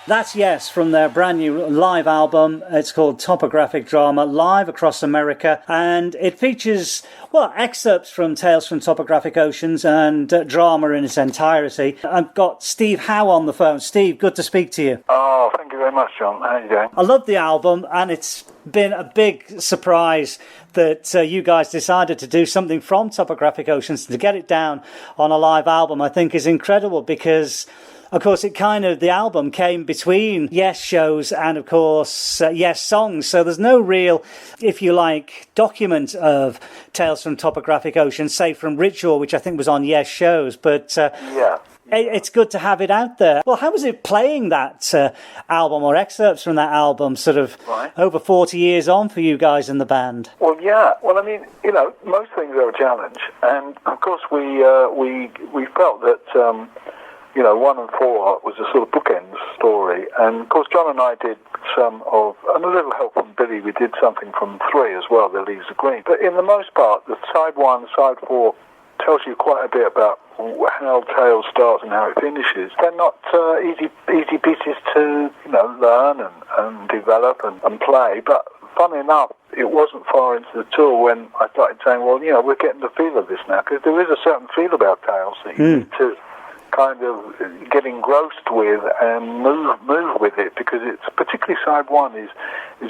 That's Yes from their brand new live album. It's called Topographic Drama, live across America, and it features, well, excerpts from Tales from Topographic Oceans and drama in its entirety. I've got Steve Howe on the phone. Steve, good to speak to you. Oh, thank you very much, John. How are you doing? I love the album, and it's been a big surprise that you guys decided to do something from Topographic Oceans. To get it down on a live album, I think, is incredible because, of course, the album came between Yes shows and, of course, Yes songs. So there's no real, if you like, document of Tales from Topographic Ocean, say from Ritual, which I think was on Yes shows. But yeah. It's good to have it out there. Well, how was it playing that album or excerpts from that album sort of over 40 years on for you guys in the band? Well, yeah. Well, I mean, most things are a challenge. And, of course, we felt that... 1 and 4 was a sort of bookends story. And, of course, John and I did some of, and a little help from Billy, we did something from 3 as well, The Leaves of Green. But in the most part, the side 1, side 4 tells you quite a bit about how Tales starts and how it finishes. They're not easy pieces to, learn and develop and play. But, funny enough, it wasn't far into the tour when I started saying, well, we're getting the feel of this now, because there is a certain feel about Tales that you need to kind of get engrossed with and move with it, because it's particularly side 1 is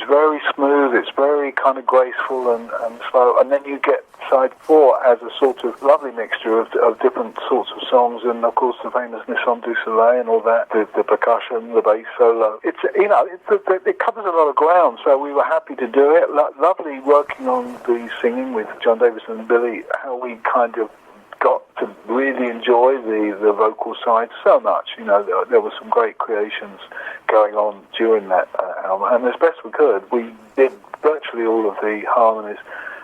very smooth, it's very kind of graceful and slow, and then you get side 4 as a sort of lovely mixture of different sorts of songs, and of course the famous Nisson du Soleil and all that, the percussion, the bass solo. It's it covers a lot of ground, so we were happy to do it. Lovely working on the singing with John Davison and Billy, how we kind of got to really enjoy the vocal side so much. There were some great creations going on during that album, and as best we could, we did virtually all of the harmonies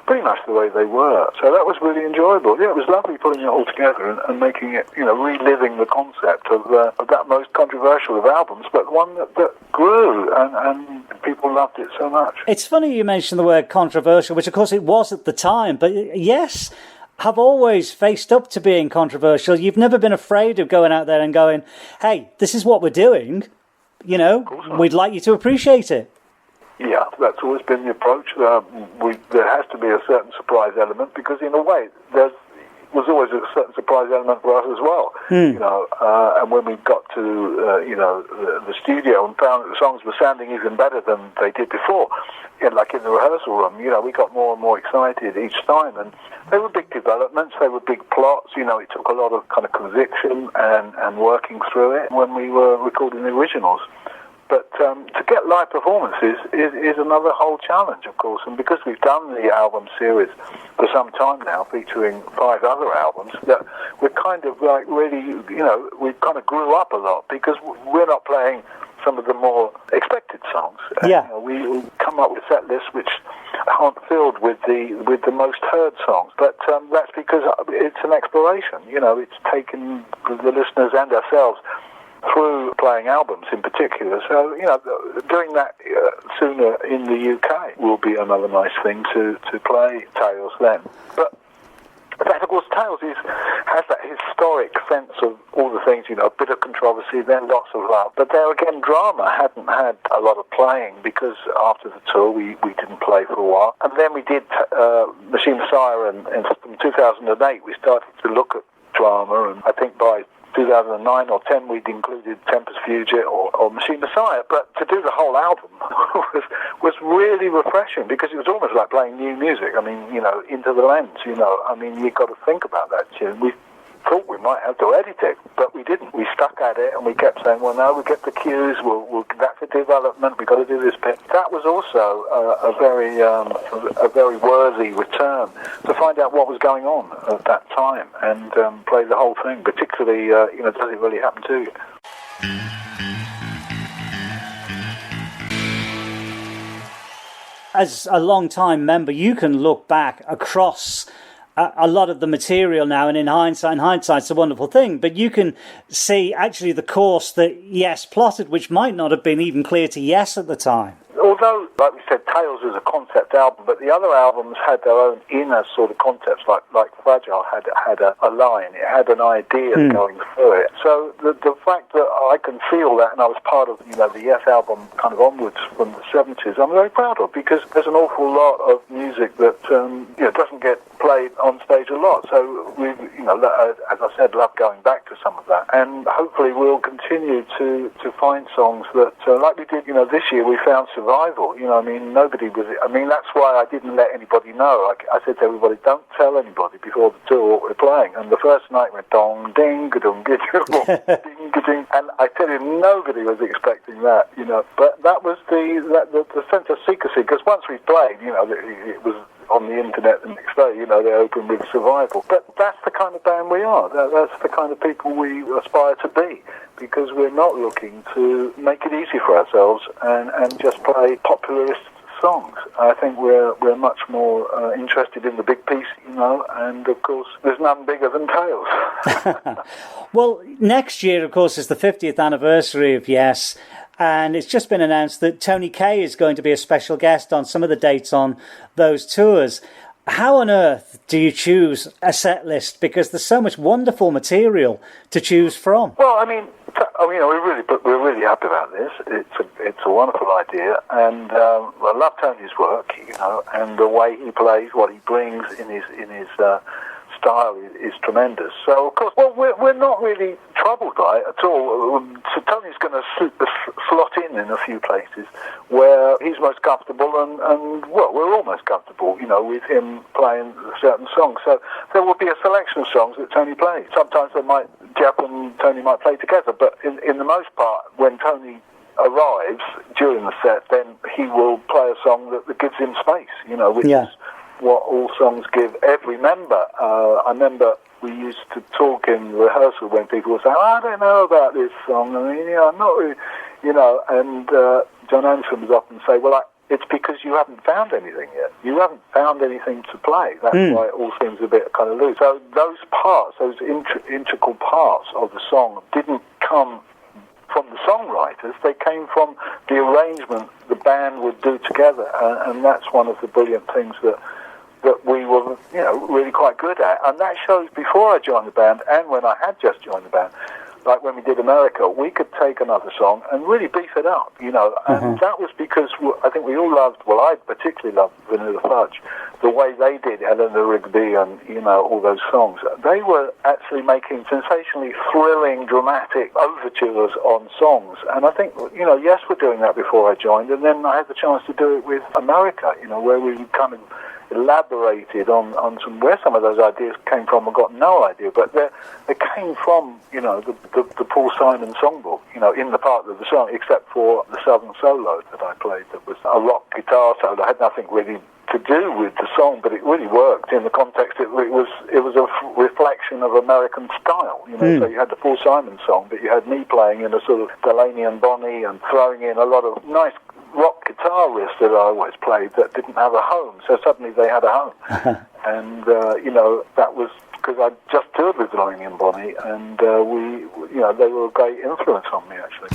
pretty much the way they were. So that was really enjoyable. Yeah, it was lovely putting it all together and making it, reliving the concept of that most controversial of albums, but one that grew and people loved it so much. It's funny you mentioned the word controversial, which of course it was at the time, but yes, have always faced up to being controversial. You've never been afraid of going out there and going, hey, this is what we're doing, we'd like you to appreciate it. Yeah, that's always been the approach. There has to be a certain surprise element, because in a way there was always a certain surprise element for us as well. And when we got to the studio and found that the songs were sounding even better than they did before, like in the rehearsal room, we got more and more excited each time. And they were big developments, they were big plots. It took a lot of kind of conviction and working through it when we were recording the originals. But to get live performances is another whole challenge, of course. And because we've done the album series for some time now, featuring 5 other albums, that we're kind of like really, we kind of grew up a lot, because we're not playing some of the more expected songs. Yeah. We come up with set lists which aren't filled with the most heard songs. But that's because it's an exploration. It's taken the listeners and ourselves through playing albums in particular. So, doing that sooner in the UK will be another nice thing to play Tales then. But in fact, of course, Tales has that historic sense of all the things, a bit of controversy, then lots of love. But there again, drama hadn't had a lot of playing, because after the tour we didn't play for a while. And then we did Machine Messiah, and from 2008 we started to look at drama, and I think by 2009 or 10 we'd included Tempest Fugit or Machine Messiah. But to do the whole album was really refreshing, because it was almost like playing new music. I mean, Into the Lens, you've got to think about that tune. We thought we might have to edit it, but we didn't. We stuck at it, and we kept saying, well, no, we get the cues, that's a development, we've got to do this bit. That was also a very worthy return to find out what was going on at that time and play the whole thing, particularly, does it really happen to you? As a long-time member, you can look back across a lot of the material now, and in hindsight's a wonderful thing, but you can see actually the course that Yes plotted, which might not have been even clear to Yes at the time. Although although, like we said, Tales is a concept album, but the other albums had their own inner sort of concepts, like Fragile had a line, it had an idea going through it. So the fact that I can feel that, and I was part of, the Yes album kind of onwards from the 70s, I'm very proud of, because there's an awful lot of music that doesn't get played on stage a lot. So we, as I said, love going back to some of that, and hopefully we'll continue to find songs that, like we did, this year we found Survival. Nobody was. That's why I didn't let anybody know. I said to everybody, don't tell anybody before the tour what we're playing. And the first night went dong ding dong ding ding, and I tell you, nobody was expecting that. But that was the sense of secrecy, because once we played, it was on the internet the next day, they opened with Survival. But that's the kind of band we are. That's the kind of people we aspire to be, because we're not looking to make it easy for ourselves and just play popularist songs. I think we're much more interested in the big piece, and of course there's none bigger than Tales. Well, next year, of course, is the 50th anniversary of Yes, and it's just been announced that Tony Kaye is going to be a special guest on some of the dates on those tours. How on earth do you choose a set list? Because there's so much wonderful material to choose from. Well, we're really happy about this. It's a wonderful idea, and I love Tony's work, and the way he plays, what he brings in his style is tremendous. So, of course, we're not really troubled by it at all. So Tony's going to slot in a few places where he's most comfortable, and we're almost comfortable, with him playing certain songs. So there will be a selection of songs that Tony plays. Sometimes Jeff and Tony might play together, but in the most part, when Tony arrives during the set, then he will play a song that gives him space, which is what all songs give every member. I remember we used to talk in rehearsal when people would say, I don't know about this song, I'm not really, and John Anderson would often say, it's because you haven't found anything yet. You haven't found anything to play. That's why it all seems a bit kind of loose. So those parts, those integral parts of the song didn't come from the songwriters. They came from the arrangement the band would do together, and that's one of the brilliant things that we were, really quite good at. And that shows before I joined the band and when I had just joined the band. Like when we did America, we could take another song and really beef it up, and that was because I think we all loved, I particularly loved Vanilla Fudge, the way they did Eleanor Rigby and, all those songs. They were actually making sensationally thrilling, dramatic overtures on songs. And I think, Yes, we're doing that before I joined, and then I had the chance to do it with America, where we kind of elaborated on where some of those ideas came from. I got no idea, but they came from the Paul Simon songbook, in the part of the song, except for the Southern solo that I played. That was a rock guitar solo. It had nothing really to do with the song, but it really worked in the context. It was a reflection of American style. So you had the Paul Simon song, but you had me playing in a sort of Delaney and Bonnie and throwing in a lot of nice rock guitar riffs that I always played that didn't have a home, so suddenly they had a home. And that was because I just toured with Delaney and Bonnie, and they were a great influence on me, actually.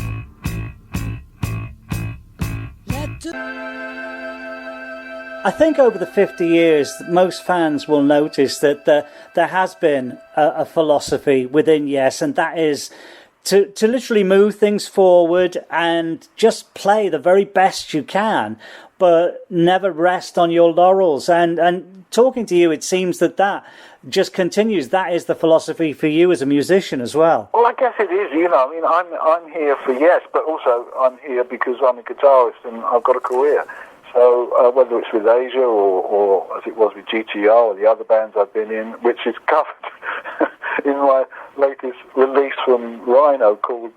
I think over the 50 years, most fans will notice that there has been a philosophy within Yes, and that is to literally move things forward and just play the very best you can, but never rest on your laurels. And talking to you, it seems that just continues. That is the philosophy for you as a musician as well. Well, I guess it is. I'm here for Yes, but also I'm here because I'm a guitarist and I've got a career. So whether it's with Asia or as it was with GTR or the other bands I've been in, which is covered in my latest release from Rhino called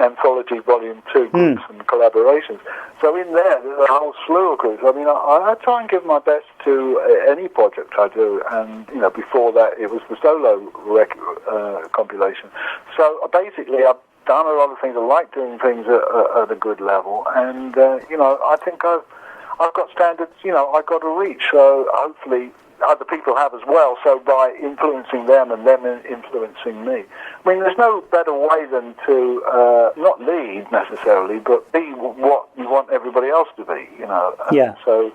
Anthology Volume 2, Groups and Collaborations. So in there's a whole slew of groups. I try and give my best to any project I do, and before that it was the solo compilation. So basically I've done a lot of things. I like doing things at a good level, and I think I've got standards, I've got to reach. So hopefully, other people have as well, so by influencing them and them influencing me. I mean, there's no better way than to not lead necessarily, but be what you want everybody else to be, you know. Yeah. So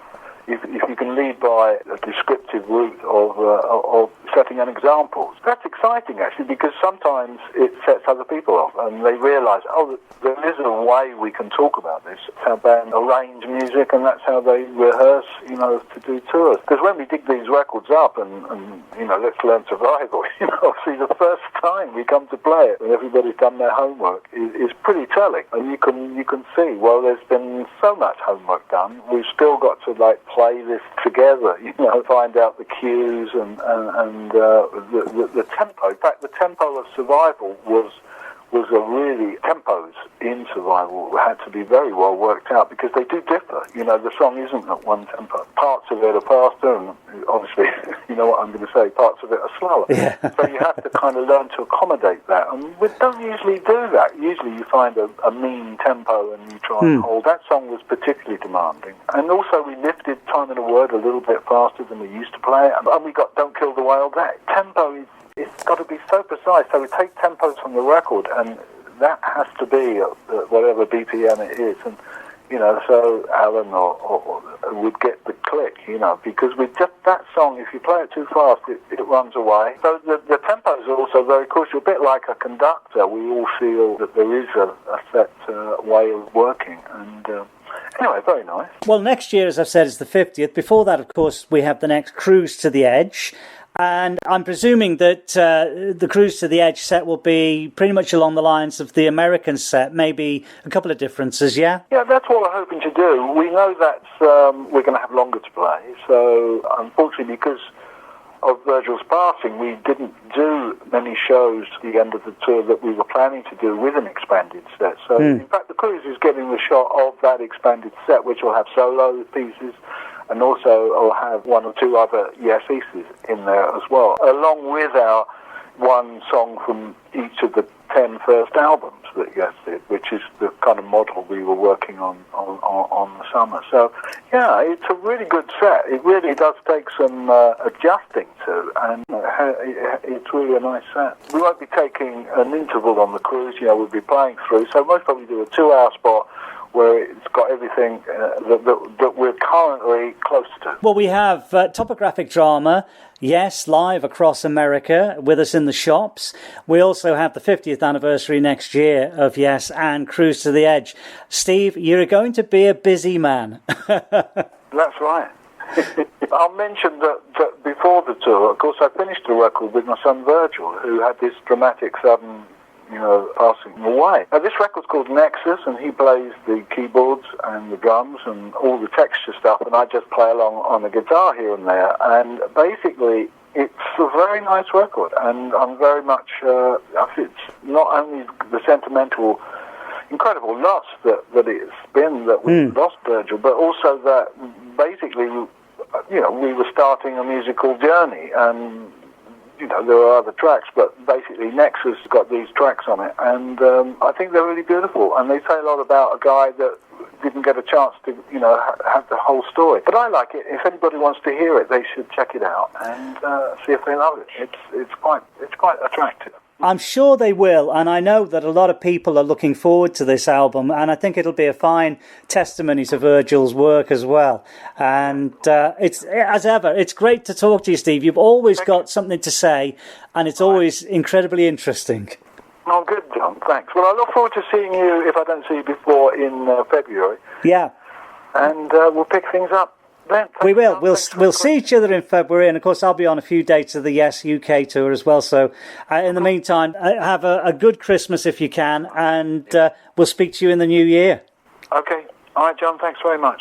if you can lead by a descriptive route of setting an example, that's exciting actually, because sometimes it sets other people off and they realise, oh, there is a way we can talk about this. That's how bands arrange music, and that's how they rehearse, you know, to do tours. Because when we dig these records up and you know, Let's Learn Survival, you know, obviously the first time we come to play it, when everybody's done their homework, is pretty telling. And you can see, well, there's been so much homework done. We've still got to like play this together, you know, find out the cues and the tempo. In fact, the tempo of Survival was a really, tempos in Survival had to be very well worked out, because they do differ. You know, the song isn't at one tempo. Parts of it are faster, and obviously, you know what I'm going to say, parts of it are slower. Yeah. So you have to kind of learn to accommodate that, and we don't usually do that. Usually you find a mean tempo and you try and hold. That song was particularly demanding. And also we lifted Time in a Word a little bit faster than we used to play it, and we got Don't Kill the Whale. That tempo it's got to be so precise. So we take tempos from the record, and that has to be whatever BPM it is. And, you know, so Alan or would get the click, you know, because with just that song, if you play it too fast, it runs away. So the tempos are also very crucial. A bit like a conductor, we all feel that there is a set way of working. And anyway, very nice. Well, next year, as I've said, is the 50th. Before that, of course, we have the next Cruise to the Edge. And I'm presuming that the Cruise to the Edge set will be pretty much along the lines of the American set, maybe a couple of differences, yeah? Yeah, that's what we're hoping to do. We know that we're going to have longer to play. So, unfortunately, because of Virgil's passing, we didn't do many shows at the end of the tour that we were planning to do with an expanded set. So, in fact, the Cruise is getting the shot of that expanded set, which will have solo pieces, and also I'll have one or two other Yes pieces in there as well, along with our one song from each of the 10 first albums that Yes did, which is the kind of model we were working on the summer. So, yeah, it's a really good set. It really does take some adjusting to, and it's really a nice set. We won't be taking an interval on the Cruise, you know, we'll be playing through, so most probably do a 2-hour spot where it's got everything that we're currently close to. Well, we have Topographic Drama, Yes, live across America with us in the shops. We also have the 50th anniversary next year of Yes and Cruise to the Edge. Steve, you're going to be a busy man. That's right. I'll mention that before the tour, of course, I finished the record with my son Virgil, who had this dramatic sudden, you know, passing away. Now, this record's called Nexus, and he plays the keyboards and the drums and all the texture stuff, and I just play along on the guitar here and there. And basically, it's a very nice record, and I'm very much, it's not only the sentimental, incredible loss that it's been that we lost Virgil, but also that basically, you know, we were starting a musical journey, and you know, there are other tracks, but basically Nexus has got these tracks on it, and I think they're really beautiful, and they say a lot about a guy that didn't get a chance to, you know, have the whole story. But I like it. If anybody wants to hear it, they should check it out and see if they love it. It's quite attractive. I'm sure they will, and I know that a lot of people are looking forward to this album, and I think it'll be a fine testimony to Virgil's work as well. And it's, as ever, it's great to talk to you, Steve. You've always got something to say, and it's always incredibly interesting. Oh, good, John. Thanks. Well, I look forward to seeing you, if I don't see you before, in February. Yeah. And we'll pick things up. We will. We'll see each other in February, and of course I'll be on a few dates of the Yes UK tour as well. So in the meantime, have a good Christmas if you can, and we'll speak to you in the new year. Okay. All right, John. Thanks very much.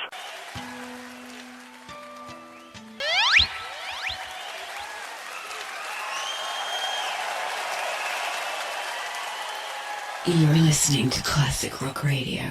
You're listening to Classic Rock Radio.